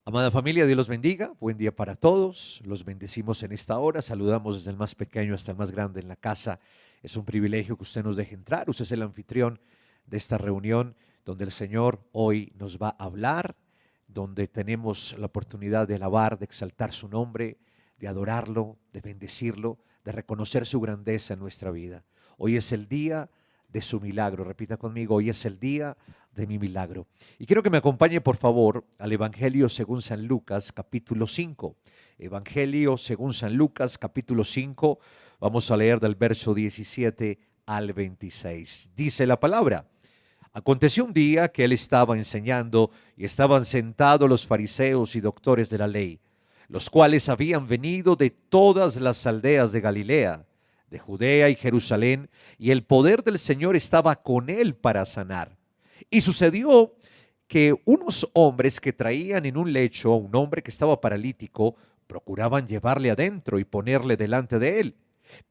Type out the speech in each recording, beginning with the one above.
Amada familia, Dios los bendiga. Buen día para todos. Los bendecimos en esta hora. Saludamos desde el más pequeño hasta el más grande en la casa. Es un privilegio que usted nos deje entrar. Usted es el anfitrión de esta reunión donde el Señor hoy nos va a hablar, donde tenemos la oportunidad de alabar, de exaltar su nombre, de adorarlo, de bendecirlo, de reconocer su grandeza en nuestra vida. Hoy es el día de su milagro. Repita conmigo: hoy es el día de mi milagro. Y quiero que me acompañe, por favor, al Evangelio según San Lucas, capítulo 5. Evangelio según San Lucas, capítulo 5. Vamos a leer del verso 17 al 26. Dice la palabra: aconteció un día que él estaba enseñando y estaban sentados los fariseos y doctores de la ley, los cuales habían venido de todas las aldeas de Galilea, de Judea y Jerusalén, y el poder del Señor estaba con él para sanar. Y sucedió que unos hombres que traían en un lecho a un hombre que estaba paralítico, procuraban llevarle adentro y ponerle delante de él.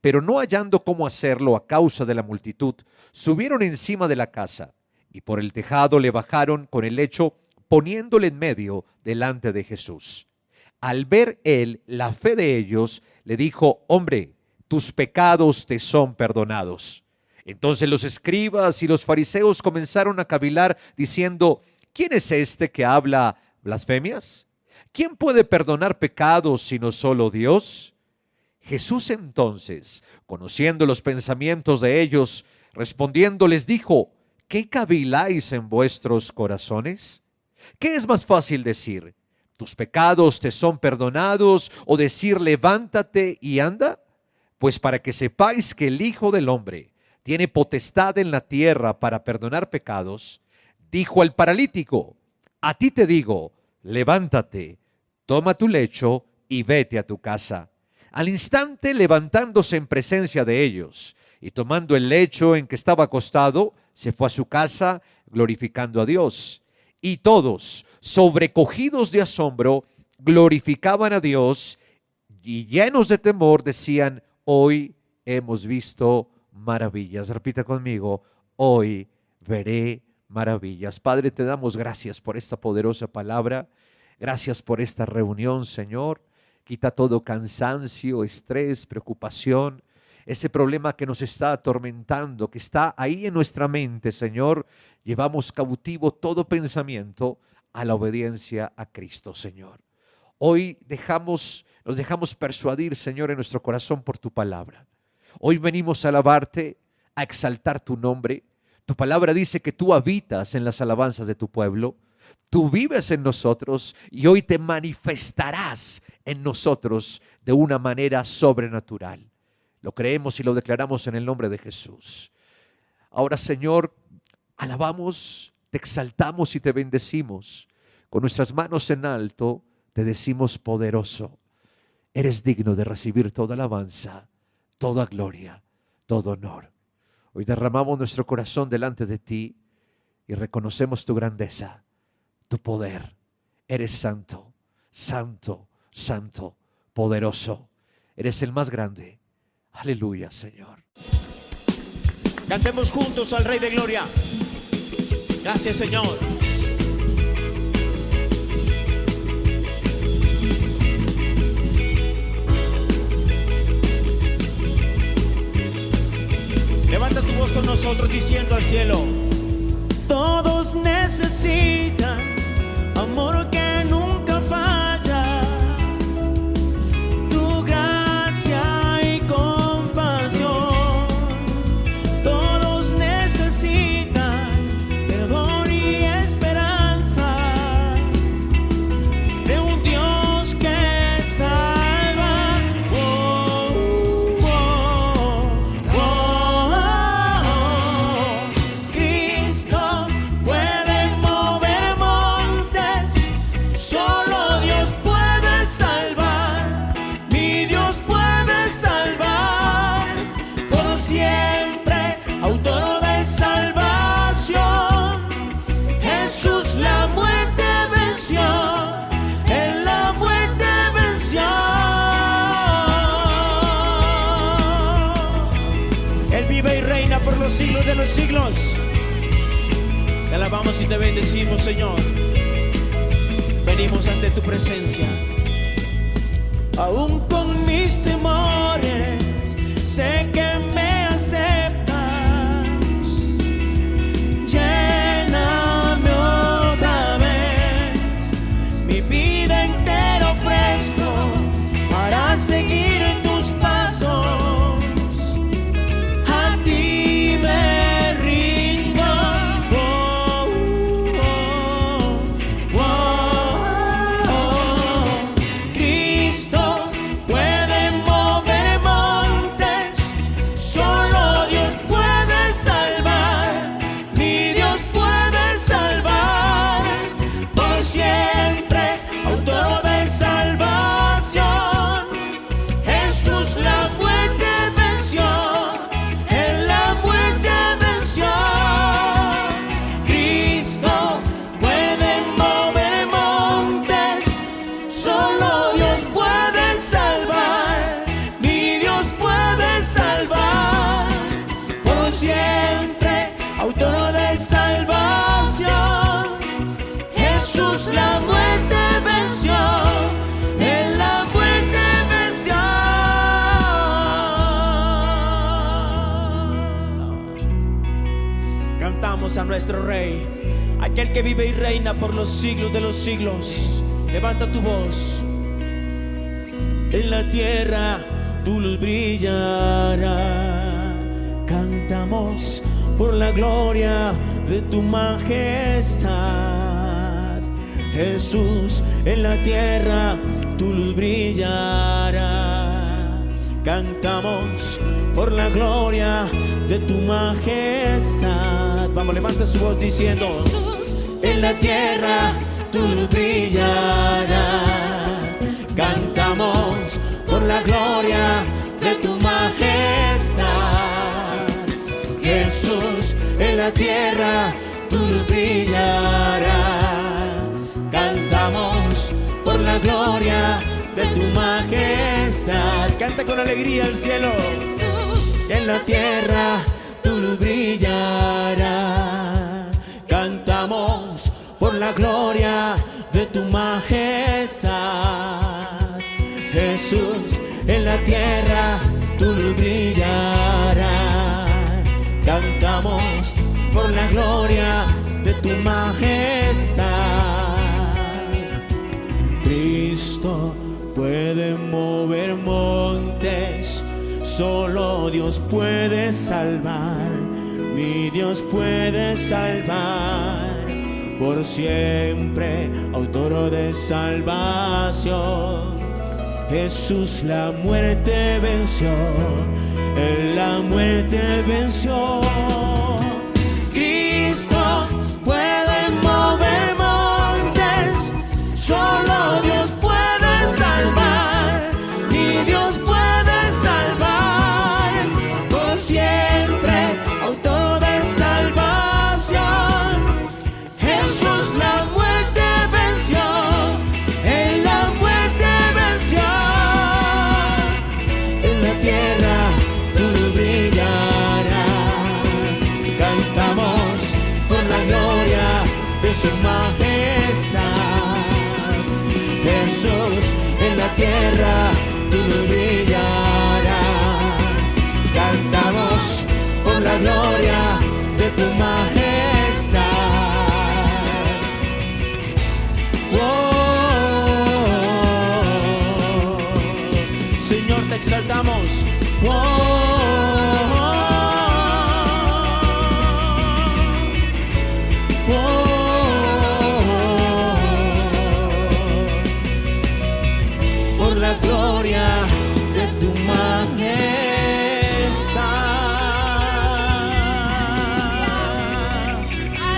Pero no hallando cómo hacerlo a causa de la multitud, subieron encima de la casa y por el tejado le bajaron con el lecho, poniéndole en medio delante de Jesús. Al ver él la fe de ellos, le dijo: hombre, tus pecados te son perdonados. Entonces los escribas y los fariseos comenzaron a cavilar diciendo: ¿quién es este que habla blasfemias? ¿Quién puede perdonar pecados sino solo Dios? Jesús entonces, conociendo los pensamientos de ellos, respondiendo les dijo: ¿qué caviláis en vuestros corazones? ¿Qué es más fácil decir: tus pecados te son perdonados, o decir: levántate y anda? Pues para que sepáis que el Hijo del Hombre tiene potestad en la tierra para perdonar pecados, dijo al paralítico: a ti te digo, levántate, toma tu lecho y vete a tu casa. Al instante, levantándose en presencia de ellos y tomando el lecho en que estaba acostado, se fue a su casa glorificando a Dios. Y todos, sobrecogidos de asombro, glorificaban a Dios y llenos de temor decían: hoy hemos visto maravillas. Repita conmigo: hoy veré maravillas. Padre, te damos gracias por esta poderosa palabra. Gracias por esta reunión, Señor. Quita todo cansancio, estrés, preocupación, ese problema que nos está atormentando, que está ahí en nuestra mente, Señor. Llevamos cautivo todo pensamiento a la obediencia a Cristo, Señor. Hoy nos dejamos persuadir, Señor, en nuestro corazón por tu palabra. Hoy venimos a alabarte, a exaltar tu nombre. Tu palabra dice que tú habitas en las alabanzas de tu pueblo. Tú vives en nosotros y hoy te manifestarás en nosotros de una manera sobrenatural. Lo creemos y lo declaramos en el nombre de Jesús. Ahora, Señor, alabamos, te exaltamos y te bendecimos. Con nuestras manos en alto te decimos: poderoso, eres digno de recibir toda alabanza, toda gloria, todo honor. Hoy derramamos nuestro corazón delante de ti y reconocemos tu grandeza, tu poder. Eres santo, santo, santo, poderoso. Eres el más grande. Aleluya, Señor. Cantemos juntos al Rey de Gloria. Gracias, Señor. Levanta tu voz con nosotros diciendo al cielo: todos necesitan amor que nunca falla, tu gracia y compasión. Todos necesitan perdón y esperanza de un Dios que salva. Oh, oh, oh, oh. Cristo puede mover montes, solo Dios puede salvar. Mi Dios puede salvar por siempre, autor de salvación. Jesús la muerte venció, en la muerte venció. Él vive y reina por los siglos de los siglos. Te alabamos y te bendecimos, Señor. venimos ante tu presencia. Aún con mis temores, sé que me aceptas. Lléname otra vez, mi vida entera ofrezco para seguir en tus pasos. A ti me rindo. Cristo puede mover montes, solo Dios puede salvar, mi Dios puede salvar por siempre, autor de salvación. Jesús la muerte venció, en la muerte venció. Cristo puede mover montes, solo Dios puede salvar, mi Dios puede salvar por siempre, autor de salvación. Jesús la muerte venció, en la muerte venció. Cantamos a nuestro Rey, aquel que vive y reina por los siglos de los siglos. Levanta tu voz. En la tierra tu luz brillará. Cantamos por la gloria de tu majestad. Jesús, en la tierra tu luz brillará. Cantamos por la gloria de tu majestad. Vamos, levanta su voz diciendo: Jesús, en la tierra tu luz brillará. Cantamos por la gloria de tu majestad. Jesús, en la tierra tu luz brillará. Cantamos por la gloria de tu majestad. Canta con alegría al cielo. Jesús, En la tierra tu luz brillará. Cantamos por la gloria de tu majestad. Jesús, en la tierra tu luz brillará. Cantamos por la gloria de tu majestad. Cristo puede mover montes, solo Dios puede salvar, mi Dios puede salvar por siempre, autor de salvación. Jesús la muerte venció, Él la muerte venció. Cristo puede mover montes, solo Dios puede salvar, mi Dios puede salvar por siempre, autor de salvación. Jesús la muerte venció, en la muerte venció. En la tierra tu luz brillará. Cantamos por la gloria de su majestad. Jesús, en la tierra tu luz brillará. Cantamos por la gloria de tu majestad. Oh, Señor, te exaltamos. Por la gloria de tu majestad.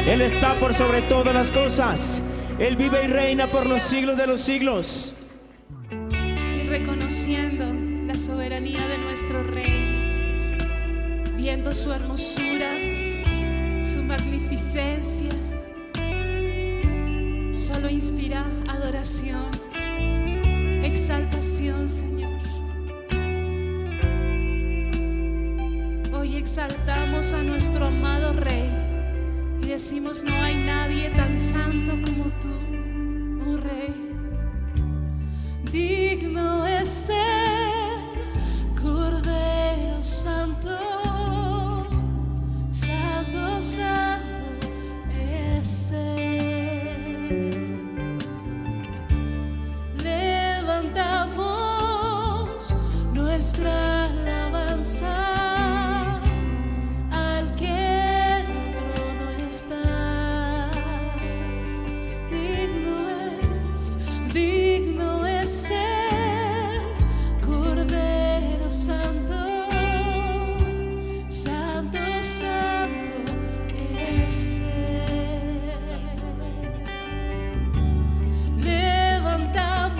Él está por sobre todas las cosas. Él vive y reina por los siglos de los siglos. y reconociendo la soberanía de nuestro Rey, viendo su hermosura, su magnificencia, solo inspira adoración, exaltación, Señor. Hoy exaltamos a nuestro amado Rey y decimos: no hay nadie tan santo como tú, oh Rey. es ser Cordero Santo, Santo, Santo es ser. Levantamos nuestra alabanza al que en el trono está. Digno es ser Cordero Santo, Santo, Santo es ser.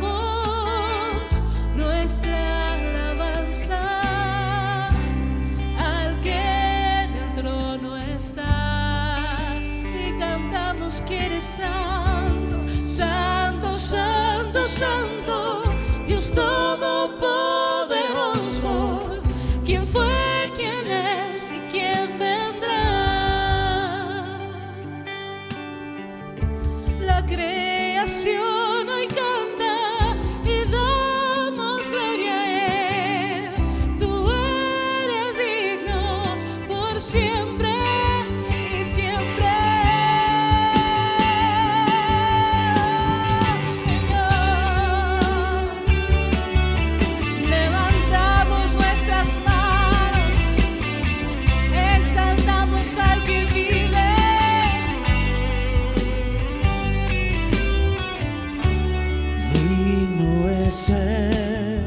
Levantamos nuestra alabanza al que en el trono está y cantamos que eres santo, santo, santo, santo, Dios todopoderoso. ¿Quién fue, quién es y quién vendrá? La creación hoy canta y damos gloria a Él. Tú eres digno por siempre y siempre. Señor, levantamos nuestras manos, exaltamos al que vive. Digno es ser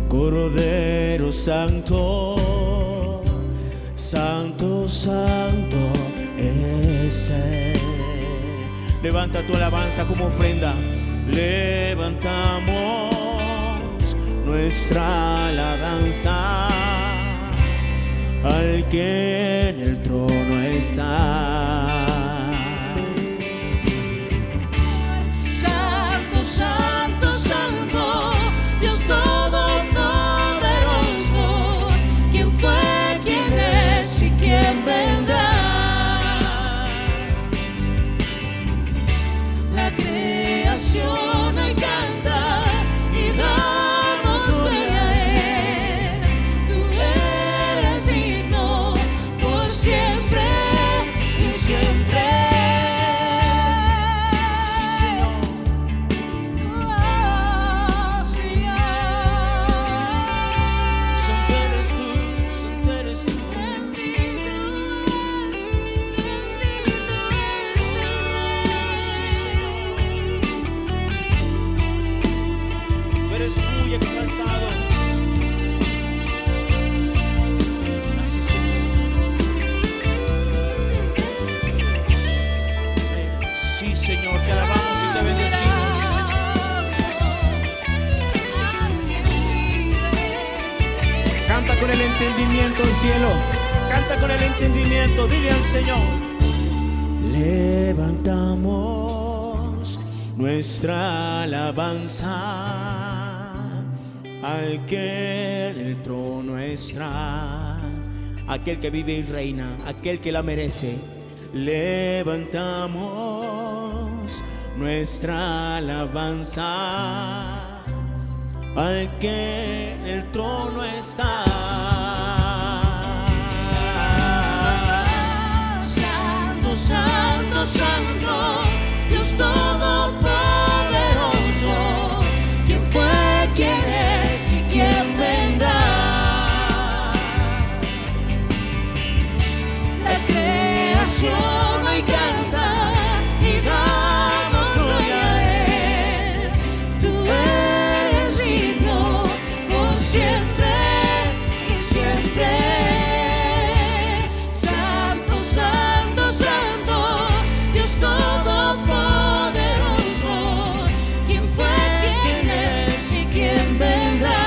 Cordero Santo, Santo, Santo es ser. Levanta tu alabanza como ofrenda. Levantamos nuestra alabanza al que en el trono está. Santo, santo, santo, Dios todopoderoso. ¿Quién fue, quién es y quién vendrá? La creación hoy canta y damos gloria a Él. Tú eres digno por siempre y siempre. Sí, Señor. Oh, Señor. Santo eres tú, santo eres tú. Bendito es el Rey. Tú eres muy exaltado. Gracias, Señor. Sí, Señor, te alabamos y te bendecimos. Canta con el entendimiento al cielo. Canta con el entendimiento. Dile al Señor. Levantamos nuestra alabanza al que en el trono está, aquel que vive y reina, aquel que la merece. Levantamos nuestra alabanza al que en el trono está. Santo, santo, santo, Dios todopoderoso. ¿Quién fue, quién es y quién vendrá? La creación hoy canta y damos gloria a Él. Tú eres digno por siempre y siempre. Santo, santo, santo, Dios todopoderoso. ¿Quién fue, quién es y quién vendrá?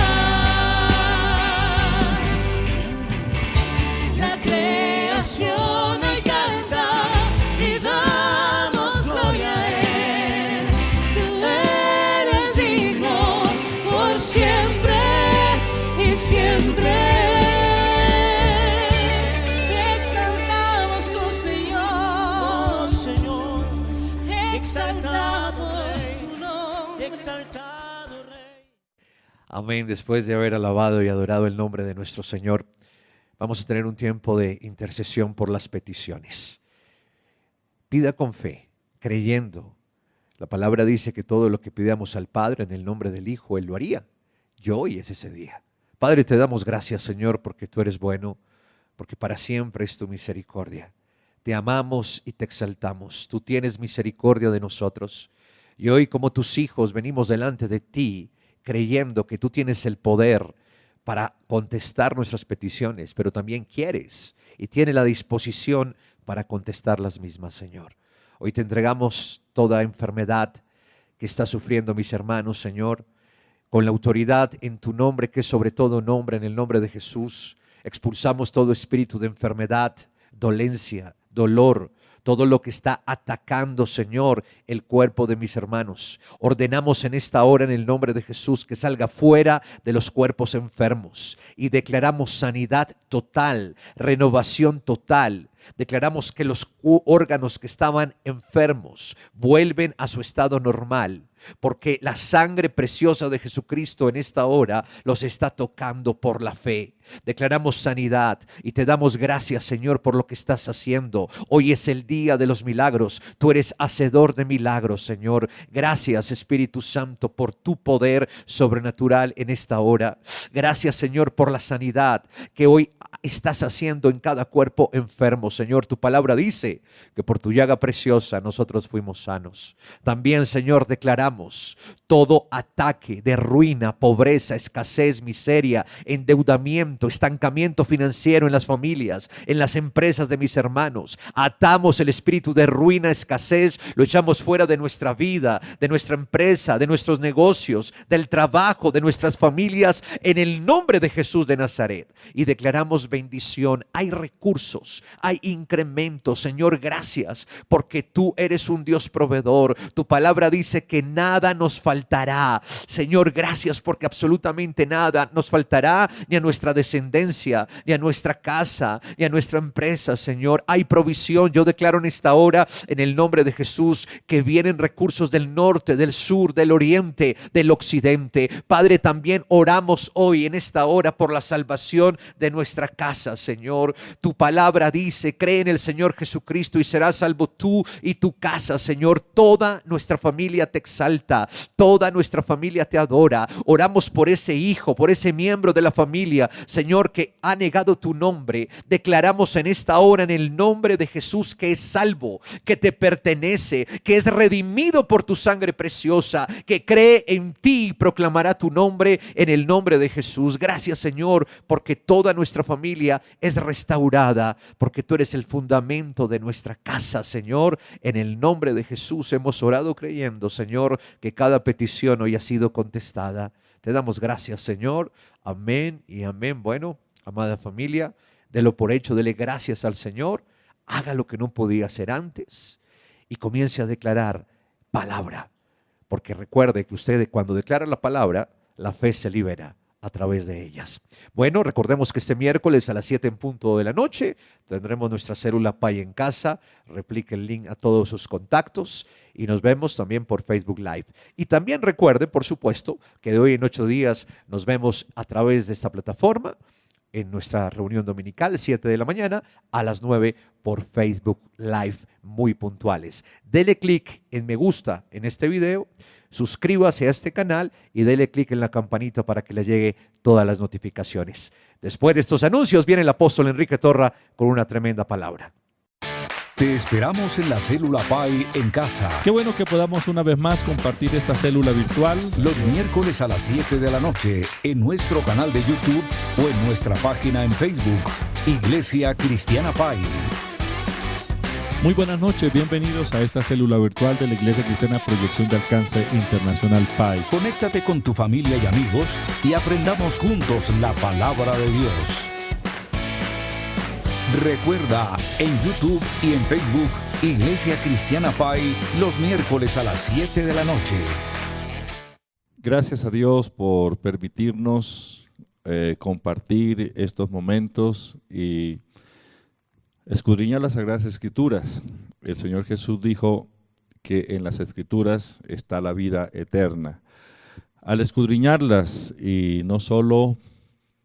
La creación hoy canta y damos gloria a Él. Tú eres digno por siempre y siempre. Te exaltamos, oh Señor. Oh, Señor, Exaltado es tu nombre. exaltado Rey. Amén. Después de haber alabado y adorado el nombre de nuestro Señor, vamos a tener un tiempo de intercesión por las peticiones. Pida con fe, creyendo. La palabra dice que todo lo que pidamos al Padre en el nombre del Hijo, Él lo haría. Y hoy es ese día. Padre, te damos gracias, Señor, porque tú eres bueno, porque para siempre es tu misericordia. Te amamos y te exaltamos. Tú tienes misericordia de nosotros. Y hoy, como tus hijos, venimos delante de ti, creyendo que tú tienes el poder para contestar nuestras peticiones, pero también quieres y tienes la disposición para contestar las mismas, Señor. Hoy te entregamos toda enfermedad que está sufriendo mis hermanos, Señor, con la autoridad en tu nombre, que es sobre todo nombre, en el nombre de Jesús. Expulsamos todo espíritu de enfermedad, dolencia, dolor, todo lo que está atacando, Señor, el cuerpo de mis hermanos. Ordenamos en esta hora en el nombre de Jesús que salga fuera de los cuerpos enfermos y declaramos sanidad total, renovación total. Declaramos que los órganos que estaban enfermos vuelven a su estado normal, porque la sangre preciosa de Jesucristo en esta hora los está tocando por la fe. Declaramos sanidad y te damos gracias, Señor, por lo que estás haciendo. Hoy es el día de los milagros. Tú eres hacedor de milagros, Señor. Gracias, Espíritu Santo, por tu poder sobrenatural en esta hora. Gracias, Señor, por la sanidad que hoy estás haciendo en cada cuerpo enfermo, Señor. Tu palabra dice que por tu llaga preciosa nosotros fuimos sanos. También, Señor, declaramos todo ataque de ruina, pobreza, escasez, miseria, endeudamiento, estancamiento financiero en las familias, en las empresas de mis hermanos. Atamos el espíritu de ruina, escasez, lo echamos fuera de nuestra vida, de nuestra empresa, de nuestros negocios, del trabajo, de nuestras familias, en el nombre de Jesús de Nazaret. Y declaramos bendición. Hay recursos, hay incremento. Señor, gracias porque tú eres un Dios proveedor. Tu palabra dice que nada nos faltará. Señor, gracias porque absolutamente nada nos faltará, ni a nuestra descendencia, ni a nuestra casa, ni a nuestra empresa. Señor, hay provisión. Yo declaro en esta hora, en el nombre de Jesús, que vienen recursos del norte, del sur, del oriente, del occidente. Padre, también oramos hoy en esta hora por la salvación de nuestra casa, Señor. Tu palabra dice: cree en el Señor Jesucristo y serás salvo tú y tu casa, Señor. Toda nuestra familia te exalta, toda nuestra familia te adora. Oramos por ese hijo, por ese miembro de la familia, Señor, que ha negado tu nombre. Declaramos en esta hora en el nombre de Jesús que es salvo, que te pertenece, que es redimido por tu sangre preciosa, que cree en ti y proclamará tu nombre en el nombre de Jesús. Gracias, Señor, porque toda nuestra familia es restaurada, porque tú eres el fundamento de nuestra casa, Señor. En el nombre de Jesús hemos orado creyendo, Señor, que cada petición hoy ha sido contestada. Te damos gracias, Señor. Amén y amén. Bueno, amada familia, délo por hecho, dele gracias al Señor. Haga lo que no podía hacer antes y comience a declarar palabra. Porque recuerde que usted, cuando declara la palabra, la fe se libera a través de ellas. Bueno, recordemos que este miércoles a las 7 en punto de la noche tendremos nuestra célula Pai en casa. Replique el link a todos sus contactos y nos vemos también por Facebook Live. Y también recuerde, por supuesto, que de hoy en 8 días nos vemos a través de esta plataforma en nuestra reunión dominical, 7 de la mañana a las 9 por Facebook Live, muy puntuales. Dele clic en me gusta en este video, suscríbase a este canal y dele clic en la campanita para que le llegue todas las notificaciones. Después de estos anuncios viene el apóstol Enrique Torra con una tremenda palabra. Te esperamos en la célula Pai en casa. Qué bueno que podamos una vez más compartir esta célula virtual. Los miércoles a las 7 de la noche en nuestro canal de YouTube o en nuestra página en Facebook, Iglesia Cristiana Pai. Muy buenas noches, bienvenidos a esta célula virtual de la Iglesia Cristiana Proyección de Alcance Internacional Pai. Conéctate con tu familia y amigos y aprendamos juntos la palabra de Dios. Recuerda, en YouTube y en Facebook, Iglesia Cristiana Pai, los miércoles a las 7 de la noche. Gracias a Dios por permitirnos compartir estos momentos y escudriñar las Sagradas Escrituras. El Señor Jesús dijo que en las Escrituras está la vida eterna. Al escudriñarlas y no solo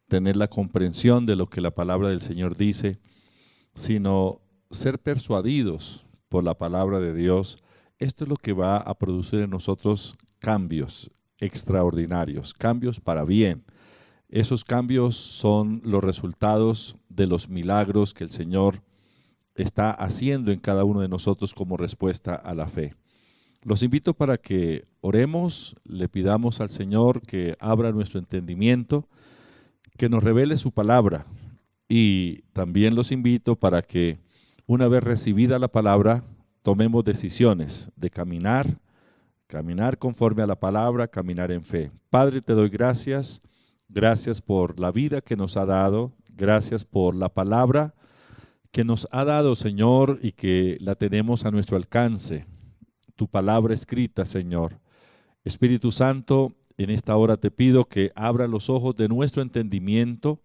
tener la comprensión de lo que la palabra del Señor dice, sino ser persuadidos por la palabra de Dios, esto es lo que va a producir en nosotros cambios extraordinarios, cambios para bien. Esos cambios son los resultados de los milagros que el Señor está haciendo en cada uno de nosotros como respuesta a la fe. Los invito para que oremos, le pidamos al Señor que abra nuestro entendimiento, que nos revele su palabra, y también los invito para que una vez recibida la palabra tomemos decisiones de caminar conforme a la palabra, caminar en fe. Padre, te doy gracias por la vida que nos ha dado, gracias por la palabra que nos ha dado, Señor, y que la tenemos a nuestro alcance. Tu palabra escrita, Señor. Espíritu Santo, en esta hora te pido que abra los ojos de nuestro entendimiento,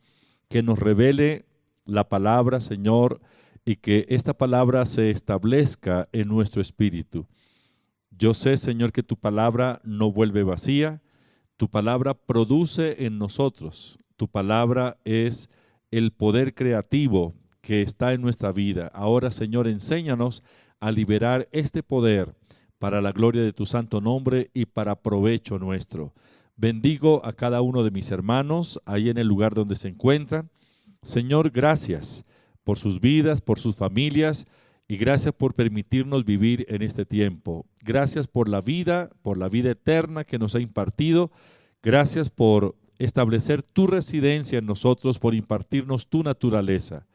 que nos revele la palabra, Señor, y que esta palabra se establezca en nuestro espíritu. Yo sé, Señor, que tu palabra no vuelve vacía, tu palabra produce en nosotros, tu palabra es el poder creativo que está en nuestra vida. Ahora, Señor, enséñanos a liberar este poder para la gloria de tu santo nombre y para provecho nuestro. Bendigo a cada uno de mis hermanos ahí en el lugar donde se encuentran. Señor, gracias por sus vidas, por sus familias, y gracias por permitirnos vivir en este tiempo. Gracias por la vida eterna que nos ha impartido. Gracias por establecer tu residencia en nosotros, por impartirnos tu naturaleza.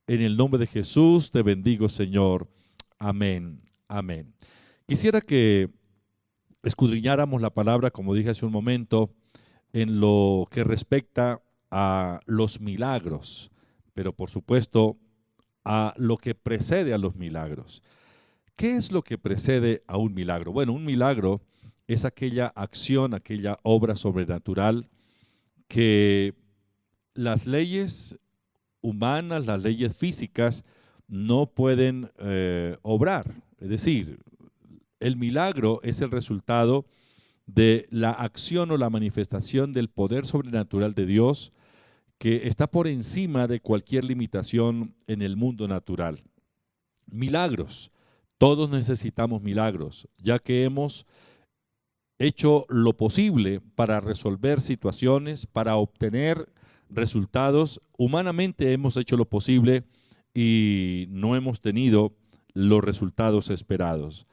En el nombre de Jesús te bendigo, Señor. Amén. Amén. Quisiera que escudriñáramos la palabra, como dije hace un momento, en lo que respecta a los milagros, pero por supuesto a lo que precede a los milagros. ¿Qué es lo que precede a un milagro? Bueno, un milagro es aquella acción, aquella obra sobrenatural que las leyes humanas, las leyes físicas no pueden obrar. Es decir, el milagro es el resultado de la acción o la manifestación del poder sobrenatural de Dios que está por encima de cualquier limitación en el mundo natural. Milagros. Todos necesitamos milagros, ya que hemos hecho lo posible para resolver situaciones, para obtener resultados. Humanamente hemos hecho lo posible y no hemos tenido los resultados esperados.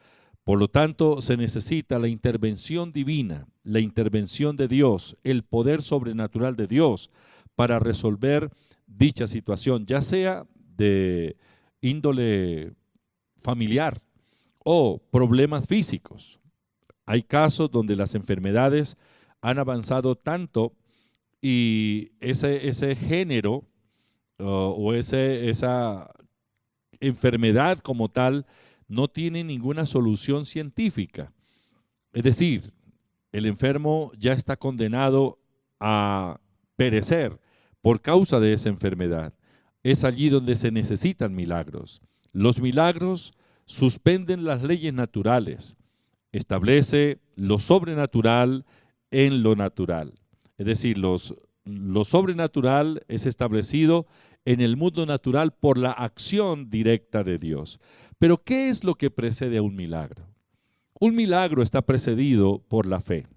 Por lo tanto, se necesita la intervención divina, la intervención de Dios, el poder sobrenatural de Dios para resolver dicha situación, ya sea de índole familiar o problemas físicos. Hay casos donde las enfermedades han avanzado tanto y ese género o esa enfermedad como tal no tiene ninguna solución científica. Es decir, el enfermo ya está condenado a perecer por causa de esa enfermedad. Es allí donde se necesitan milagros. Los milagros suspenden las leyes naturales, establece lo sobrenatural en lo natural. Es decir, lo sobrenatural es establecido en el mundo natural por la acción directa de Dios. Pero, ¿qué es lo que precede a un milagro? Un milagro está precedido por la fe.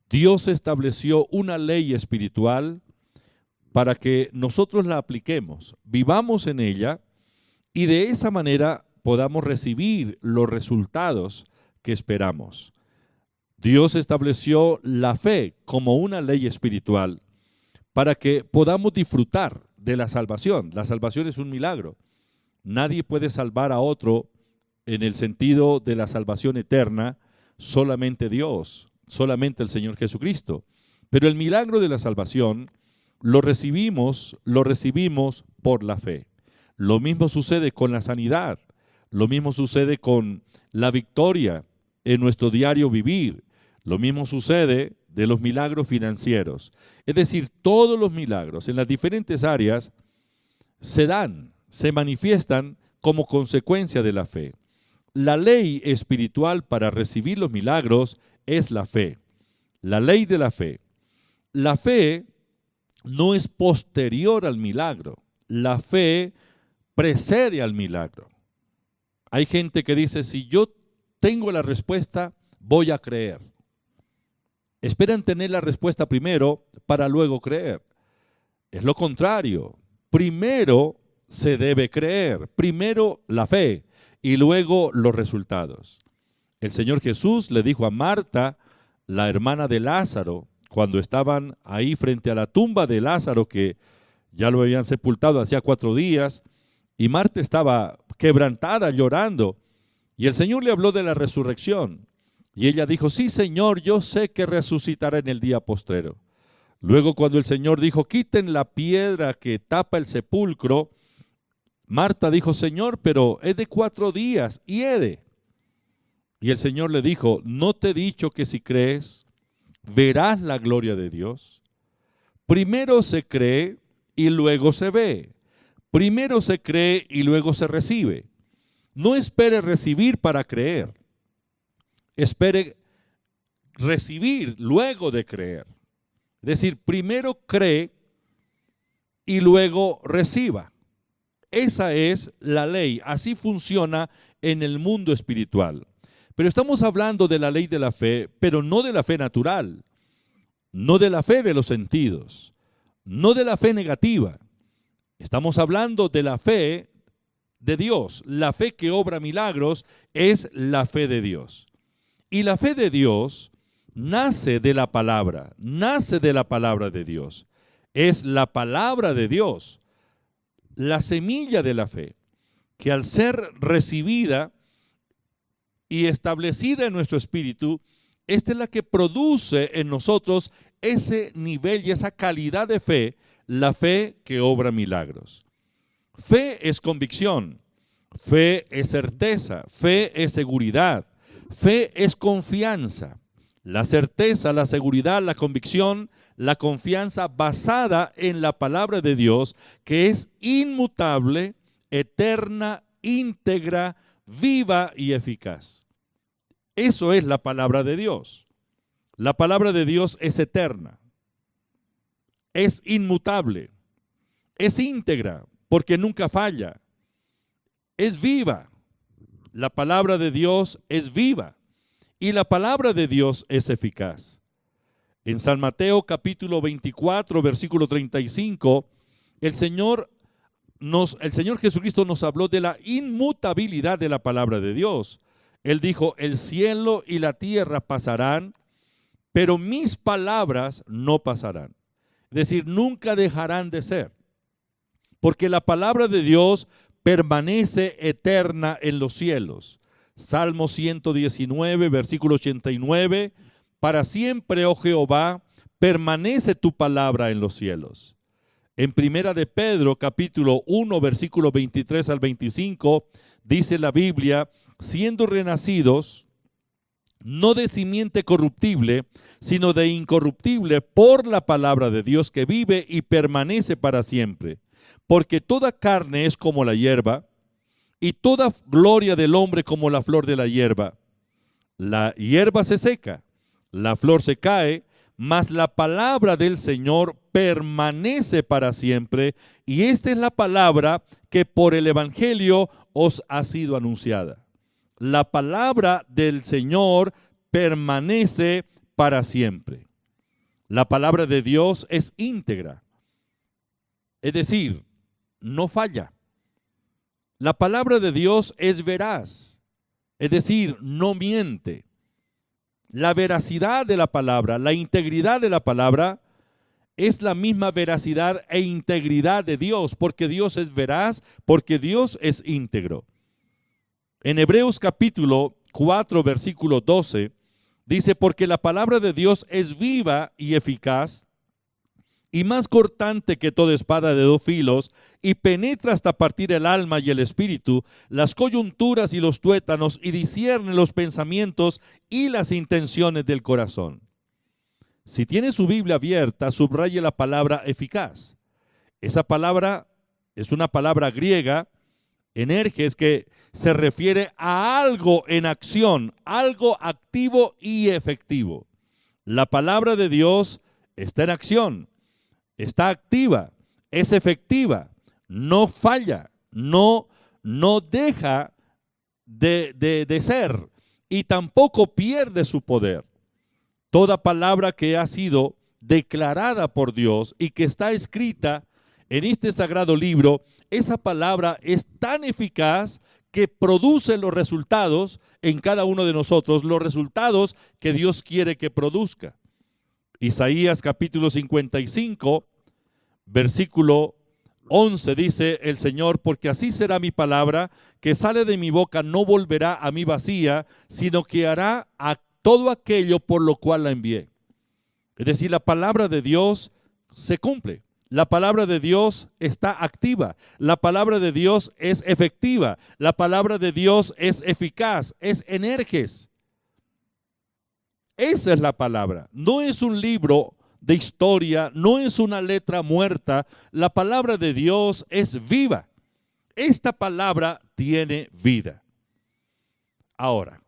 Dios estableció una ley espiritual para que nosotros la apliquemos, vivamos en ella y de esa manera podamos recibir los resultados que esperamos. Dios estableció la fe como una ley espiritual para que podamos disfrutar de la salvación. La salvación es un milagro. Nadie puede salvar a otro en el sentido de la salvación eterna, solamente Dios, solamente el Señor Jesucristo. Pero el milagro de la salvación lo recibimos por la fe. Lo mismo sucede con la sanidad, lo mismo sucede con la victoria en nuestro diario vivir, lo mismo sucede de los milagros financieros. Es decir, todos los milagros en las diferentes áreas se manifiestan como consecuencia de la fe. La ley espiritual para recibir los milagros es la fe. La ley de la fe. La fe no es posterior al milagro. La fe precede al milagro. Hay gente que dice, si yo tengo la respuesta, voy a creer. Esperan tener la respuesta primero para luego creer. Es lo contrario. Primero se debe creer. Primero la fe y luego los resultados. El Señor Jesús le dijo a Marta, la hermana de Lázaro, cuando estaban ahí frente a la tumba de Lázaro, que ya lo habían sepultado hacía 4 días, y Marta estaba quebrantada, llorando, y el Señor le habló de la resurrección. Y ella dijo, sí, Señor, yo sé que resucitará en el día postrero. Luego, cuando el Señor dijo, quiten la piedra que tapa el sepulcro, Marta dijo, Señor, pero es de 4 días, y hede. Y el Señor le dijo, ¿no te he dicho que si crees, verás la gloria de Dios? Primero se cree y luego se ve. Primero se cree y luego se recibe. No espere recibir para creer. Espere recibir luego de creer. Es decir, primero cree y luego reciba. Esa es la ley. Así funciona en el mundo espiritual. Pero estamos hablando de la ley de la fe, pero no de la fe natural, no de la fe de los sentidos, no de la fe negativa. Estamos hablando de la fe de Dios. La fe que obra milagros es la fe de Dios. Y la fe de Dios nace de la palabra de Dios. Es la palabra de Dios, la semilla de la fe, que al ser recibida y establecida en nuestro espíritu, esta es la que produce en nosotros ese nivel y esa calidad de fe, la fe que obra milagros. Fe es convicción, fe es certeza, fe es seguridad, fe es confianza. La certeza, la seguridad, la convicción, la confianza basada en la palabra de Dios, que es inmutable, eterna, íntegra, viva y eficaz. Eso es la palabra de Dios. La palabra de Dios es eterna, es inmutable, es íntegra, porque nunca falla, es viva. La palabra de Dios es viva y la palabra de Dios es eficaz. En San Mateo capítulo 24, versículo 35, el Señor Jesucristo nos habló de la inmutabilidad de la palabra de Dios. Él dijo, el cielo y la tierra pasarán, pero mis palabras no pasarán. Es decir, nunca dejarán de ser. Porque la palabra de Dios permanece eterna en los cielos. Salmo 119, versículo 89, para siempre, oh Jehová, permanece tu palabra en los cielos. En Primera de Pedro, capítulo 1, versículo 23 al 25, dice la Biblia, siendo renacidos, no de simiente corruptible, sino de incorruptible, por la palabra de Dios que vive y permanece para siempre. Porque toda carne es como la hierba, y toda gloria del hombre como la flor de la hierba. La hierba se seca, la flor se cae, mas la palabra del Señor permanece para siempre, y esta es la palabra que por el Evangelio os ha sido anunciada. La palabra del Señor permanece para siempre. La palabra de Dios es íntegra, es decir, no falla. La palabra de Dios es veraz, es decir, no miente. La veracidad de la palabra, la integridad de la palabra es la misma veracidad e integridad de Dios, porque Dios es veraz, porque Dios es íntegro. En Hebreos capítulo 4, versículo 12, dice, porque la palabra de Dios es viva y eficaz, y más cortante que toda espada de 2 filos, y penetra hasta partir el alma y el espíritu, las coyunturas y los tuétanos, y discierne los pensamientos y las intenciones del corazón. Si tiene su Biblia abierta, subraye la palabra eficaz. Esa palabra es una palabra griega, energes, que se refiere a algo en acción, algo activo y efectivo. La palabra de Dios está en acción, está activa, es efectiva, no falla, no deja de ser y tampoco pierde su poder. Toda palabra que ha sido declarada por Dios y que está escrita en este sagrado libro, esa palabra es tan eficaz que produce los resultados en cada uno de nosotros, los resultados que Dios quiere que produzca. Isaías capítulo 55, versículo 11 dice el Señor: porque así será mi palabra que sale de mi boca, no volverá a mí vacía, sino que hará a todo aquello por lo cual la envié. Es decir, la palabra de Dios se cumple. La palabra de Dios está activa. La palabra de Dios es efectiva. La palabra de Dios es eficaz, es energes. Esa es la palabra. No es un libro de historia, no es una letra muerta. La palabra de Dios es viva. Esta palabra tiene vida. Ahora,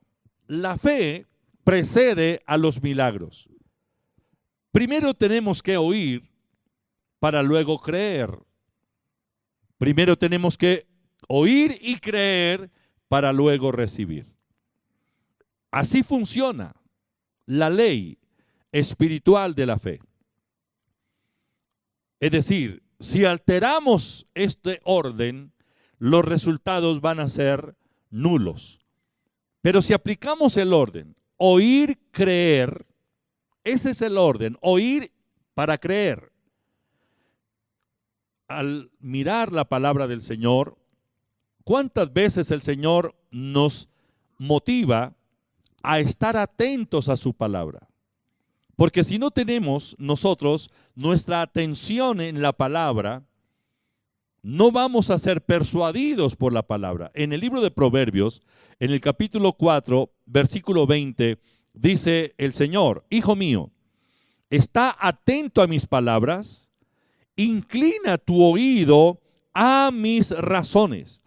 la fe precede a los milagros. Primero tenemos que oír para luego creer. Primero tenemos que oír y creer para luego recibir. Así funciona la ley espiritual de la fe. Es decir, si alteramos este orden, los resultados van a ser nulos. Pero si aplicamos el orden, oír, creer, ese es el orden, oír para creer. Al mirar la palabra del Señor, ¿cuántas veces el Señor nos motiva a estar atentos a su palabra? Porque si no tenemos nosotros nuestra atención en la palabra, no vamos a ser persuadidos por la palabra. En el libro de Proverbios, en el capítulo 4, versículo 20, dice el Señor: hijo mío, está atento a mis palabras, inclina tu oído a mis razones.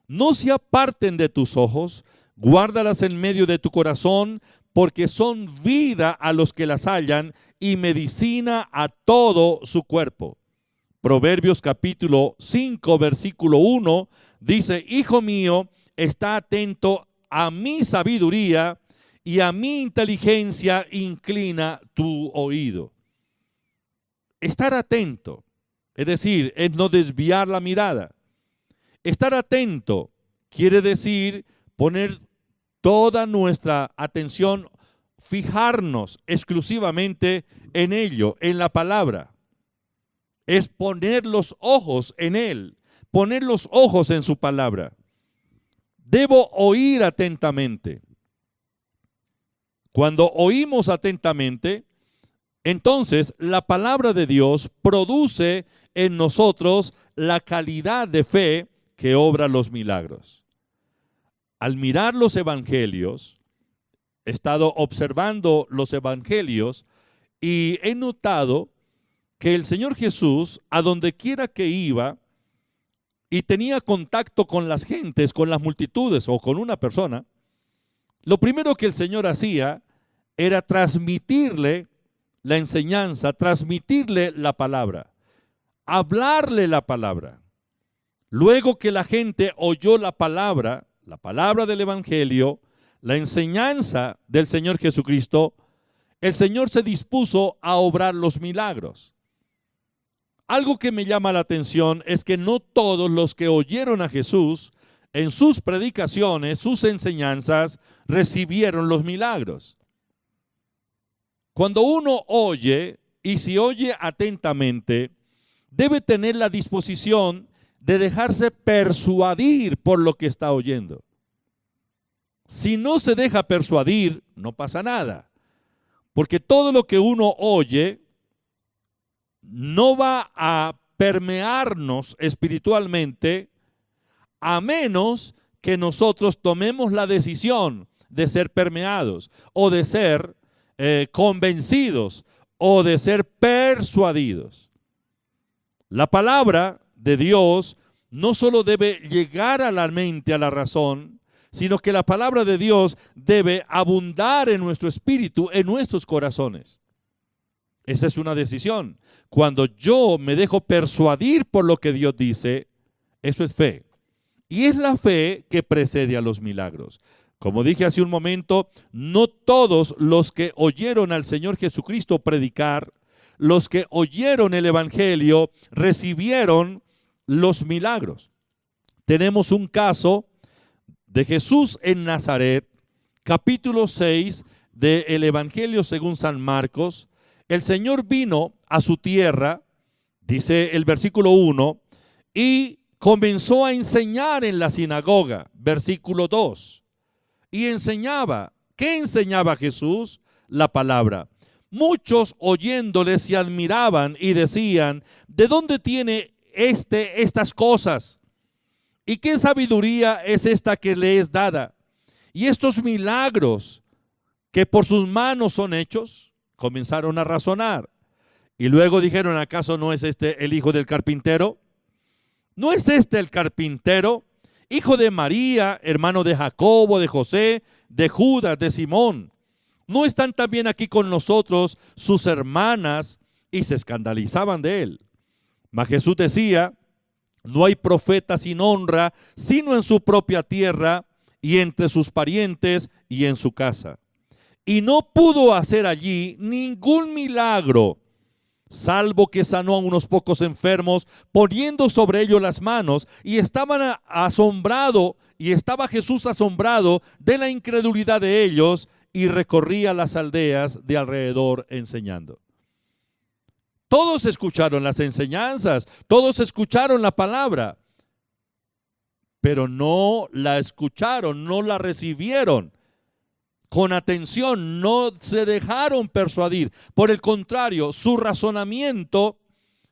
No se aparten de tus ojos, guárdalas en medio de tu corazón, porque son vida a los que las hallan y medicina a todo su cuerpo. Proverbios capítulo 5, versículo 1, dice: hijo mío, está atento a mi sabiduría y a mi inteligencia inclina tu oído. Estar atento, es decir, es no desviar la mirada. Estar atento quiere decir poner toda nuestra atención, fijarnos exclusivamente en ello, en la palabra. Es poner los ojos en Él, poner los ojos en su palabra. Debo oír atentamente. Cuando oímos atentamente, entonces la palabra de Dios produce en nosotros la calidad de fe que obra los milagros. Al mirar los evangelios, he estado observando los evangelios y he notado que el Señor Jesús, a donde quiera que iba y tenía contacto con las gentes, con las multitudes o con una persona, lo primero que el Señor hacía era transmitirle la enseñanza, transmitirle la palabra, hablarle la palabra. Luego que la gente oyó la palabra del evangelio, la enseñanza del Señor Jesucristo, el Señor se dispuso a obrar los milagros. Algo que me llama la atención es que no todos los que oyeron a Jesús en sus predicaciones, sus enseñanzas, recibieron los milagros. Cuando uno oye, y si oye atentamente, debe tener la disposición de dejarse persuadir por lo que está oyendo. Si no se deja persuadir, no pasa nada, porque todo lo que uno oye no va a permearnos espiritualmente a menos que nosotros tomemos la decisión de ser permeados o de ser convencidos o de ser persuadidos. La palabra de Dios no solo debe llegar a la mente, a la razón, sino que la palabra de Dios debe abundar en nuestro espíritu, en nuestros corazones. Esa es una decisión. Cuando yo me dejo persuadir por lo que Dios dice, eso es fe. Y es la fe que precede a los milagros. Como dije hace un momento, no todos los que oyeron al Señor Jesucristo predicar, los que oyeron el Evangelio, recibieron los milagros. Tenemos un caso de Jesús en Nazaret, capítulo 6 del Evangelio según San Marcos. El Señor vino a su tierra, dice el versículo 1, y comenzó a enseñar en la sinagoga, versículo 2. Y enseñaba. ¿Qué enseñaba Jesús? La palabra. Muchos oyéndole se admiraban y decían, ¿de dónde tiene estas cosas? ¿Y qué sabiduría es esta que le es dada? Y estos milagros que por sus manos son hechos, comenzaron a razonar. Y luego dijeron, ¿acaso no es este el hijo del carpintero? ¿No es este el carpintero, hijo de María, hermano de Jacobo, de José, de Judas, de Simón? ¿No están también aquí con nosotros sus hermanas? Y se escandalizaban de él. Mas Jesús decía, no hay profeta sin honra, sino en su propia tierra y entre sus parientes y en su casa. Y no pudo hacer allí ningún milagro, salvo que sanó a unos pocos enfermos, poniendo sobre ellos las manos, y estaba Jesús asombrado de la incredulidad de ellos, y recorría las aldeas de alrededor enseñando. Todos escucharon las enseñanzas, todos escucharon la palabra, pero no la escucharon, no la recibieron con atención, no se dejaron persuadir. Por el contrario, su razonamiento,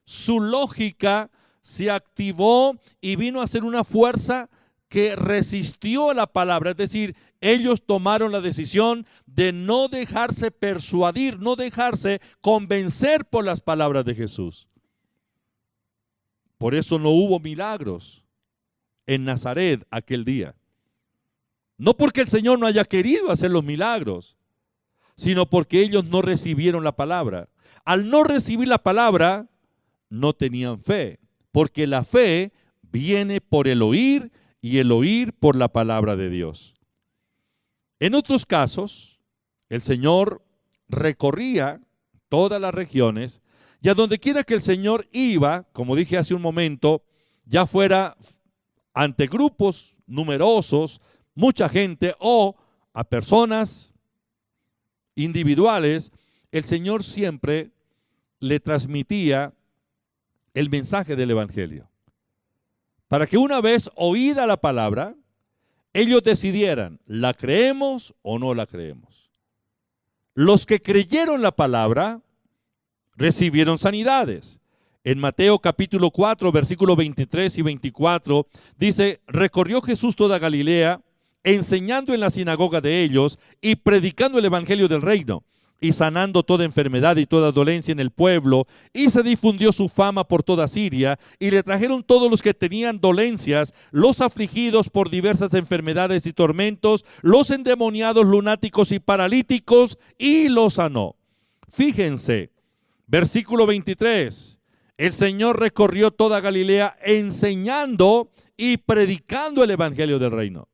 su lógica se activó y vino a ser una fuerza que resistió la palabra. Es decir, ellos tomaron la decisión de no dejarse persuadir, no dejarse convencer por las palabras de Jesús. Por eso no hubo milagros en Nazaret aquel día. No porque el Señor no haya querido hacer los milagros, sino porque ellos no recibieron la palabra. Al no recibir la palabra, no tenían fe, porque la fe viene por el oír y el oír por la palabra de Dios. En otros casos, el Señor recorría todas las regiones y a donde quiera que el Señor iba, como dije hace un momento, ya fuera ante grupos numerosos, mucha gente o a personas individuales, el Señor siempre le transmitía el mensaje del Evangelio. Para que una vez oída la palabra, ellos decidieran, ¿la creemos o no la creemos? Los que creyeron la palabra recibieron sanidades. En Mateo capítulo 4, versículos 23 y 24, dice, recorrió Jesús toda Galilea, enseñando en la sinagoga de ellos y predicando el evangelio del reino y sanando toda enfermedad y toda dolencia en el pueblo, y se difundió su fama por toda Siria, y le trajeron todos los que tenían dolencias, los afligidos por diversas enfermedades y tormentos, los endemoniados, lunáticos y paralíticos, y los sanó. Fíjense, versículo 23, el Señor recorrió toda Galilea enseñando y predicando el evangelio del reino.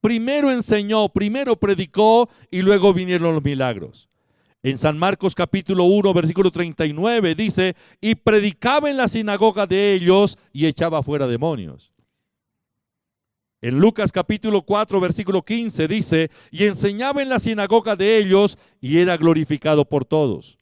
Primero enseñó, primero predicó y luego vinieron los milagros. En San Marcos capítulo 1, versículo 39 dice, y predicaba en la sinagoga de ellos y echaba fuera demonios. En Lucas capítulo 4, versículo 15 dice, y enseñaba en la sinagoga de ellos y era glorificado por todos.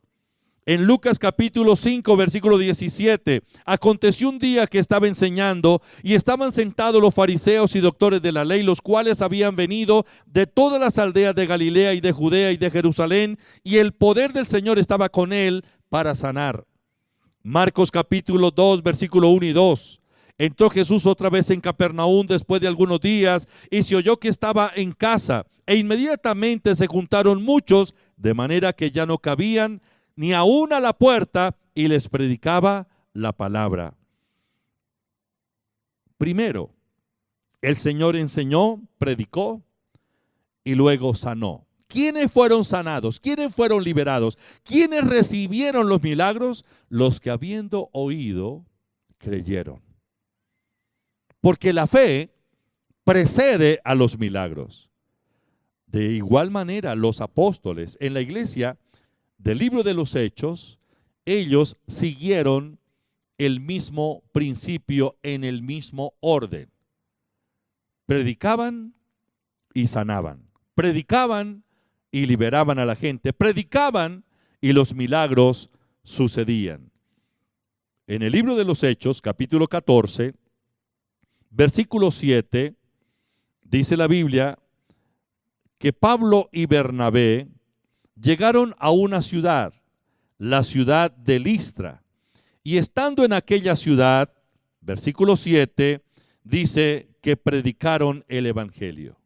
En Lucas capítulo 5, versículo 17, aconteció un día que estaba enseñando y estaban sentados los fariseos y doctores de la ley, los cuales habían venido de todas las aldeas de Galilea y de Judea y de Jerusalén, y el poder del Señor estaba con él para sanar. Marcos capítulo 2, versículo 1 y 2. Entró Jesús otra vez en Capernaum después de algunos días y se oyó que estaba en casa, e inmediatamente se juntaron muchos, de manera que ya no cabían ni aún a la puerta, y les predicaba la palabra. Primero, el Señor enseñó, predicó y luego sanó. ¿quiénes fueron sanados? ¿Quiénes fueron liberados? ¿Quiénes recibieron los milagros? Los que habiendo oído, creyeron. Porque la fe precede a los milagros. De igual manera, los apóstoles en la iglesia del libro de los Hechos, ellos siguieron el mismo principio en el mismo orden. Predicaban y sanaban. Predicaban y liberaban a la gente. Predicaban y los milagros sucedían. En el libro de los Hechos, capítulo 14, versículo 7, dice la Biblia que Pablo y Bernabé llegaron a una ciudad, la ciudad de Listra, y estando en aquella ciudad, versículo 7, dice que predicaron el evangelio.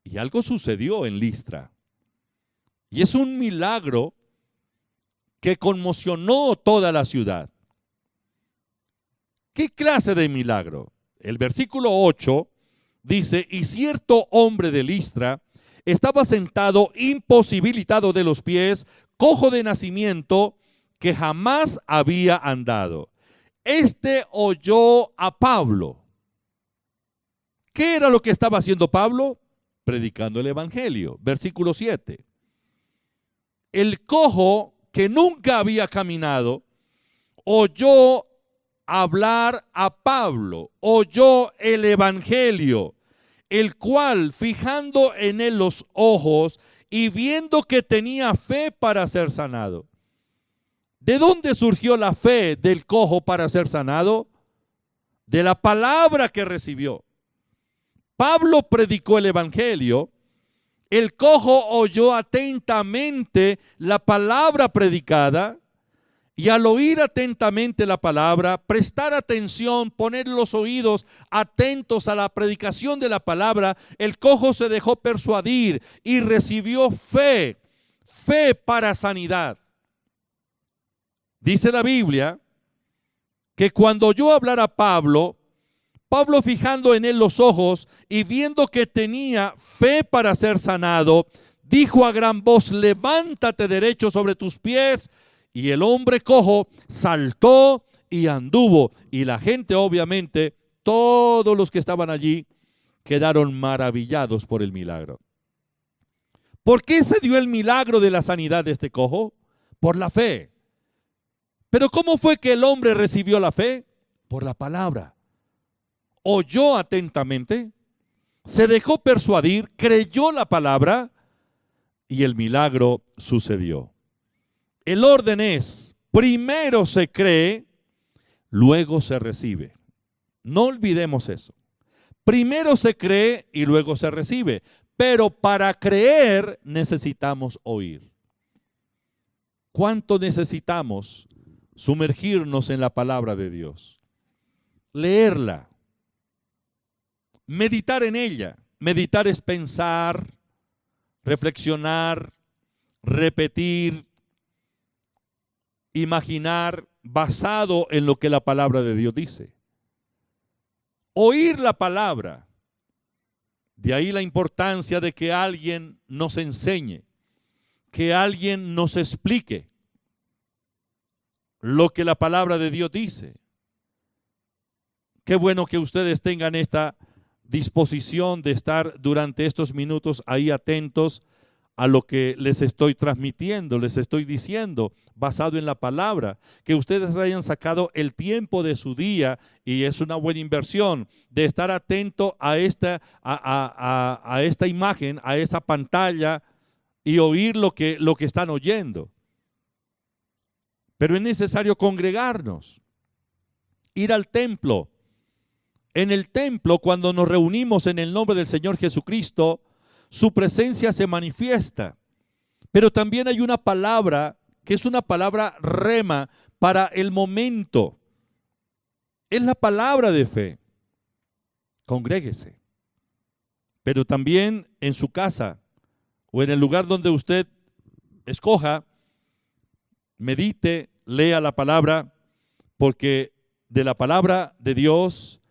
Y algo sucedió en Listra. Y es un milagro que conmocionó toda la ciudad. ¿Qué clase de milagro? El versículo 8 dice, y cierto hombre de Listra estaba sentado imposibilitado de los pies, cojo de nacimiento, que jamás había andado. Este oyó a Pablo. ¿Qué era lo que estaba haciendo Pablo? Predicando el evangelio. Versículo 7. El cojo que nunca había caminado oyó hablar a Pablo, oyó el evangelio, el cual, fijando en él los ojos y viendo que tenía fe para ser sanado. ¿De dónde surgió la fe del cojo para ser sanado? De la palabra que recibió. Pablo predicó el evangelio, el cojo oyó atentamente la palabra predicada, y al oír atentamente la palabra, prestar atención, poner los oídos atentos a la predicación de la palabra, el cojo se dejó persuadir y recibió fe para sanidad. Dice la Biblia que cuando oyó hablar a Pablo, Pablo fijando en él los ojos y viendo que tenía fe para ser sanado, dijo a gran voz, levántate derecho sobre tus pies. Y el hombre cojo saltó y anduvo. Y la gente, obviamente, todos los que estaban allí, quedaron maravillados por el milagro. ¿Por qué se dio el milagro de la sanidad de este cojo? Por la fe. Pero ¿cómo fue que el hombre recibió la fe? Por la palabra. Oyó atentamente, se dejó persuadir, creyó la palabra y el milagro sucedió. El orden es, primero se cree, luego se recibe. No olvidemos eso. Primero se cree y luego se recibe. Pero para creer necesitamos oír. ¿Cuánto necesitamos sumergirnos en la palabra de Dios? Leerla. Meditar en ella. Meditar es pensar, reflexionar, repetir, imaginar basado en lo que la palabra de Dios dice. Oír la palabra. De ahí la importancia de que alguien nos enseñe, que alguien nos explique lo que la palabra de Dios dice. Qué bueno que ustedes tengan esta disposición de estar durante estos minutos ahí atentos a lo que les estoy transmitiendo, les estoy diciendo, basado en la palabra, que ustedes hayan sacado el tiempo de su día, y es una buena inversión, de estar atento a esta imagen, a esa pantalla, y oír lo que están oyendo. Pero es necesario congregarnos, ir al templo. En el templo, cuando nos reunimos en el nombre del Señor Jesucristo, su presencia se manifiesta. Pero también hay una palabra que es una palabra rema para el momento. Es la palabra de fe. Congréguese. Pero también en su casa o en el lugar donde usted escoja, medite, lea la palabra, porque de la palabra de Dios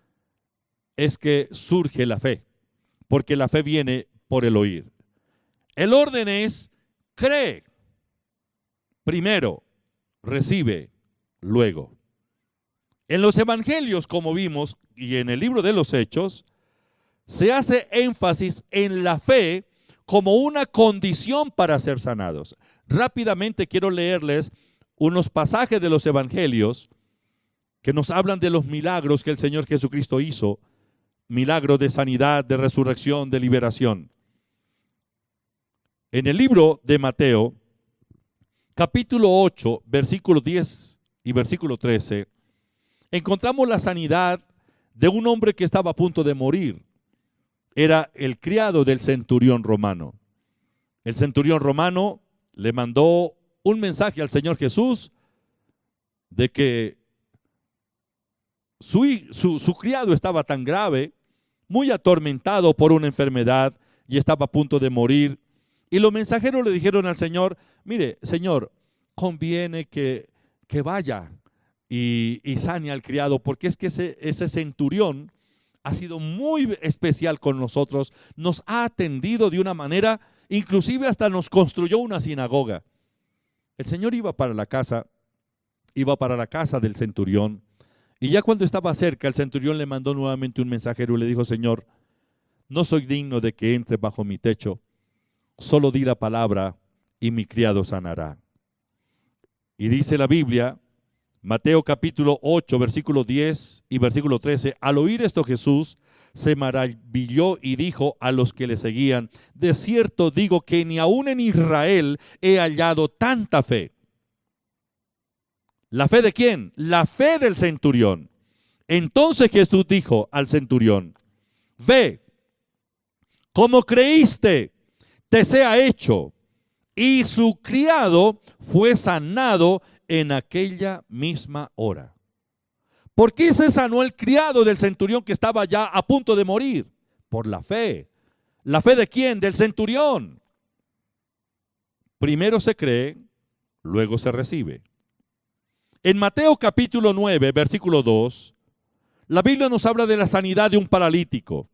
es que surge la fe, porque la fe viene por el oír. El orden es: cree primero, recibe luego. En los evangelios, como vimos, y en el libro de los Hechos, se hace énfasis en la fe como una condición para ser sanados. Rápidamente quiero leerles unos pasajes de los evangelios que nos hablan de los milagros que el Señor Jesucristo hizo, milagros de sanidad, de resurrección, de liberación. En el libro de Mateo, capítulo 8, versículo 10 y versículo 13, encontramos la sanidad de un hombre que estaba a punto de morir. Era el criado del centurión romano. El centurión romano le mandó un mensaje al Señor Jesús de que su criado estaba tan grave, muy atormentado por una enfermedad y estaba a punto de morir. Y los mensajeros le dijeron al Señor: mire, Señor, conviene que vaya y sane al criado, porque es que ese centurión ha sido muy especial con nosotros, nos ha atendido de una manera, inclusive hasta nos construyó una sinagoga. El Señor iba para la casa del centurión, y ya cuando estaba cerca, el centurión le mandó nuevamente un mensajero y le dijo: Señor, no soy digno de que entre bajo mi techo, solo di la palabra y mi criado sanará. Y dice la Biblia, Mateo capítulo 8, versículo 10 y versículo 13, al oír esto Jesús se maravilló y dijo a los que le seguían: de cierto digo que ni aún en Israel he hallado tanta fe. ¿La fe de quién? La fe del centurión. Entonces Jesús dijo al centurión: ve, como creíste, te sea hecho. Y su criado fue sanado en aquella misma hora. ¿Por qué se sanó el criado del centurión que estaba ya a punto de morir? Por la fe. ¿La fe de quién? Del centurión. Primero se cree, luego se recibe. En Mateo capítulo 9, versículo 2, la Biblia nos habla de la sanidad de un paralítico.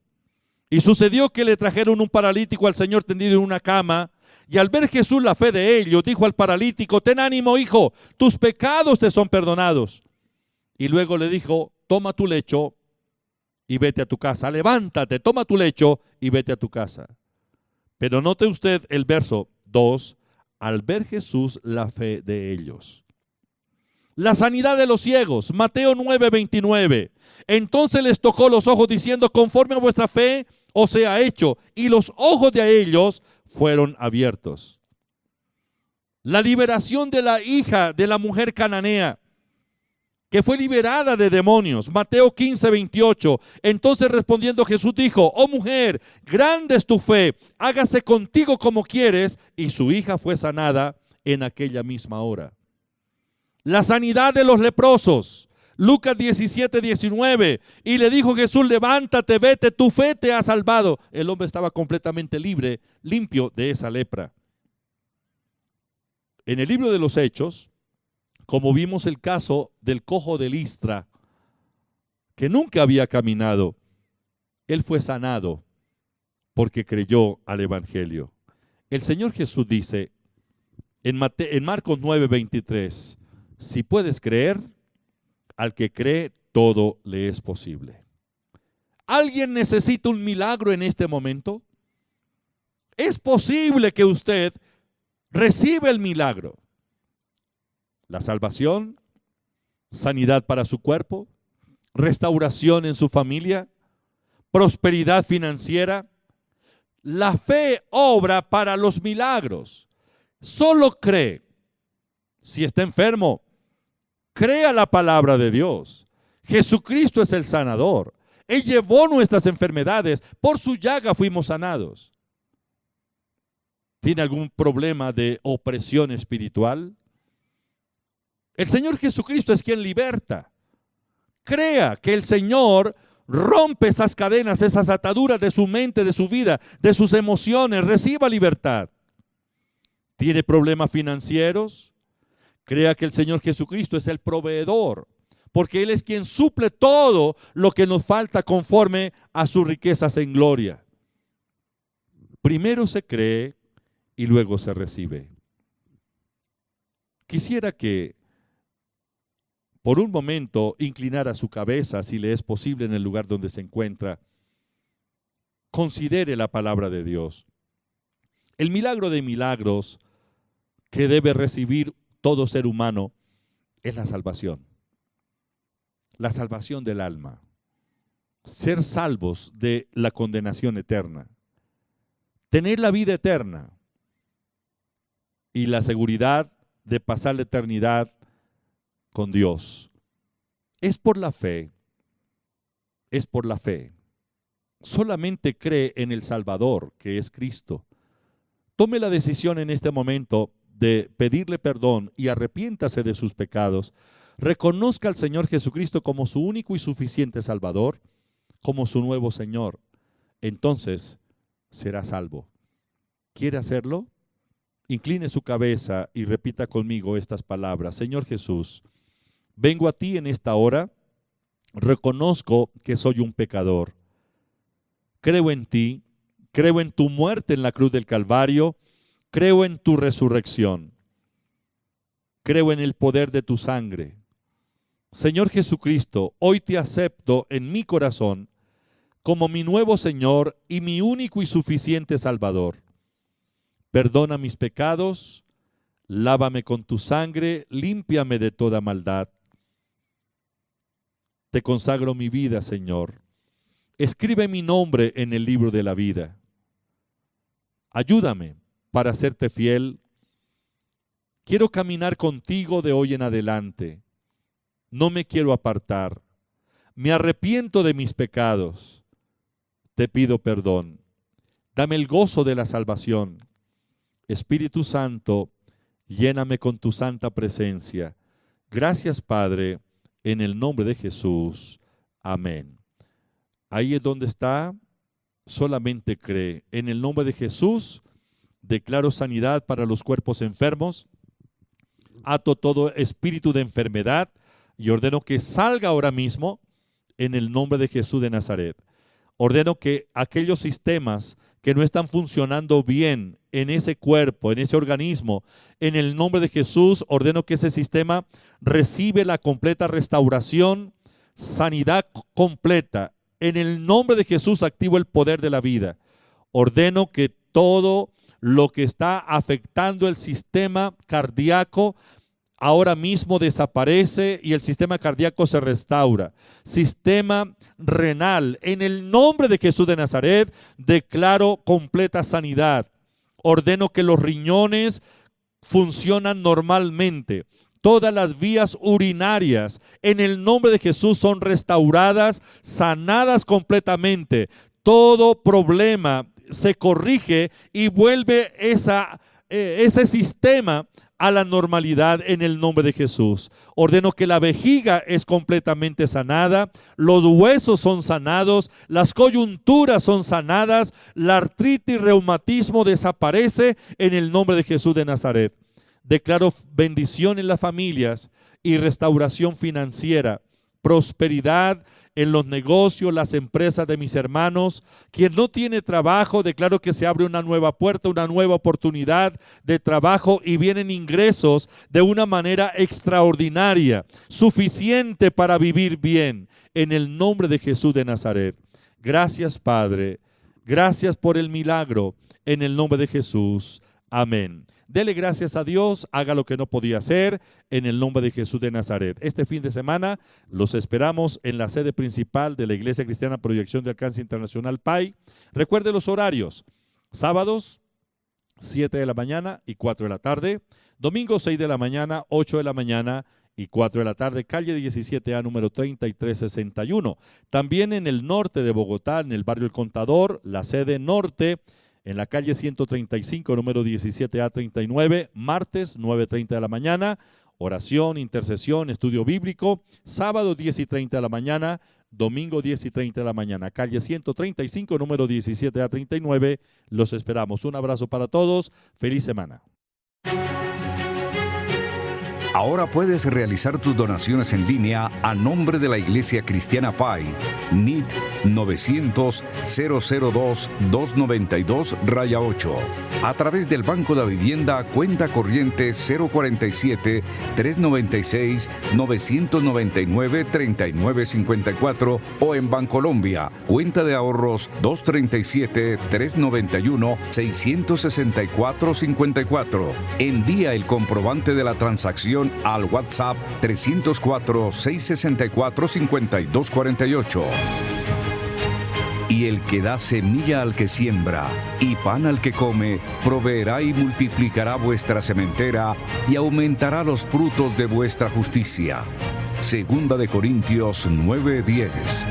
Y sucedió que le trajeron un paralítico al Señor tendido en una cama, y al ver Jesús la fe de ellos, dijo al paralítico: ten ánimo, hijo, tus pecados te son perdonados. Y luego le dijo: toma tu lecho y vete a tu casa. Levántate, toma tu lecho y vete a tu casa. Pero note usted el verso 2, al ver Jesús la fe de ellos. La sanidad de los ciegos, Mateo 9, 29. Entonces les tocó los ojos diciendo: conforme a vuestra fe os sea hecho. Y los ojos de ellos fueron abiertos. La liberación de la hija de la mujer cananea, que fue liberada de demonios, Mateo 15, 28. Entonces respondiendo Jesús dijo: oh mujer, grande es tu fe, hágase contigo como quieres. Y su hija fue sanada en aquella misma hora. La sanidad de los leprosos, Lucas 17, 19. Y le dijo Jesús: levántate, vete, tu fe te ha salvado. El hombre estaba completamente libre, limpio de esa lepra. En el libro de los Hechos, como vimos el caso del cojo de Listra, que nunca había caminado, él fue sanado porque creyó al evangelio. El Señor Jesús dice en Marcos 9, 23, si puedes creer, al que cree todo le es posible. ¿Alguien necesita un milagro en este momento? Es posible que usted reciba el milagro. La salvación, sanidad para su cuerpo, restauración en su familia, prosperidad financiera. La fe obra para los milagros. Solo cree. Si está enfermo, crea la palabra de Dios. Jesucristo es el sanador. Él llevó nuestras enfermedades. Por su llaga fuimos sanados. ¿Tiene algún problema de opresión espiritual? El Señor Jesucristo es quien liberta. Crea que el Señor rompe esas cadenas, esas ataduras de su mente, de su vida, de sus emociones. Reciba libertad. ¿Tiene problemas financieros? Crea que el Señor Jesucristo es el proveedor, porque Él es quien suple todo lo que nos falta conforme a sus riquezas en gloria. Primero se cree y luego se recibe. Quisiera que por un momento inclinara su cabeza, si le es posible, en el lugar donde se encuentra. Considere la palabra de Dios. El milagro de milagros que debe recibir todo ser humano es la salvación del alma, ser salvos de la condenación eterna, tener la vida eterna y la seguridad de pasar la eternidad con Dios. Es por la fe, es por la fe. Solamente cree en el Salvador, que es Cristo. Tome la decisión en este momento de pedirle perdón y arrepiéntase de sus pecados. Reconozca al Señor Jesucristo como su único y suficiente Salvador, como su nuevo Señor. Entonces será salvo. ¿Quiere hacerlo? Incline su cabeza y repita conmigo estas palabras. Señor Jesús, vengo a ti en esta hora. Reconozco que soy un pecador. Creo en ti. Creo en tu muerte en la cruz del Calvario. Creo en tu resurrección. Creo en el poder de tu sangre. Señor Jesucristo, hoy te acepto en mi corazón como mi nuevo Señor y mi único y suficiente Salvador. Perdona mis pecados, lávame con tu sangre, límpiame de toda maldad. Te consagro mi vida, Señor. Escribe mi nombre en el libro de la vida. Ayúdame para serte fiel. Quiero caminar contigo de hoy en adelante. No me quiero apartar. Me arrepiento de mis pecados. Te pido perdón. Dame el gozo de la salvación. Espíritu Santo, lléname con tu santa presencia. Gracias, Padre, en el nombre de Jesús. Amén. Ahí es donde está. Solamente cree. En el nombre de Jesús, declaro sanidad para los cuerpos enfermos. Ato todo espíritu de enfermedad y ordeno que salga ahora mismo en el nombre de Jesús de Nazaret. Ordeno que aquellos sistemas que no están funcionando bien en ese cuerpo, en ese organismo, en el nombre de Jesús, ordeno que ese sistema recibe la completa restauración, sanidad completa. En el nombre de Jesús activo el poder de la vida. Ordeno que todo lo que está afectando el sistema cardíaco ahora mismo desaparece y el sistema cardíaco se restaura. Sistema renal, en el nombre de Jesús de Nazaret, declaro completa sanidad. Ordeno que los riñones funcionan normalmente. Todas las vías urinarias, en el nombre de Jesús, son restauradas, sanadas completamente. Todo problema se corrige y vuelve ese sistema a la normalidad en el nombre de Jesús. Ordeno que la vejiga es completamente sanada, los huesos son sanados, las coyunturas son sanadas, la artritis y reumatismo desaparece en el nombre de Jesús de Nazaret. Declaro bendición en las familias y restauración financiera, prosperidad en los negocios, las empresas de mis hermanos. Quien no tiene trabajo, declaro que se abre una nueva puerta, una nueva oportunidad de trabajo y vienen ingresos de una manera extraordinaria, suficiente para vivir bien, en el nombre de Jesús de Nazaret. Gracias, Padre. Gracias por el milagro, en el nombre de Jesús. Amén. Dele gracias a Dios, haga lo que no podía hacer en el nombre de Jesús de Nazaret. Este fin de semana los esperamos en la sede principal de la Iglesia Cristiana Proyección de Alcance Internacional PAI. Recuerde los horarios: sábados 7 de la mañana y 4 de la tarde, domingo 6 de la mañana, 8 de la mañana y 4 de la tarde, calle 17A, número 3361. También en el norte de Bogotá, en el barrio El Contador, la sede norte, en la calle 135, número 17A39, martes 9:30 de la mañana, oración, intercesión, estudio bíblico, sábado 10:30 de la mañana, domingo 10:30 de la mañana, calle 135, número 17A39, los esperamos. Un abrazo para todos, feliz semana. Ahora puedes realizar tus donaciones en línea a nombre de la Iglesia Cristiana PAI NIT 900-002-292-8. A través del Banco de Vivienda, cuenta corriente 047-396-999-3954 o en Bancolombia, cuenta de ahorros 237-391-664-54. Envía el comprobante de la transacción al WhatsApp 304-664-5248. Y el que da semilla al que siembra y pan al que come, proveerá y multiplicará vuestra sementera y aumentará los frutos de vuestra justicia. Segunda de Corintios 9:10.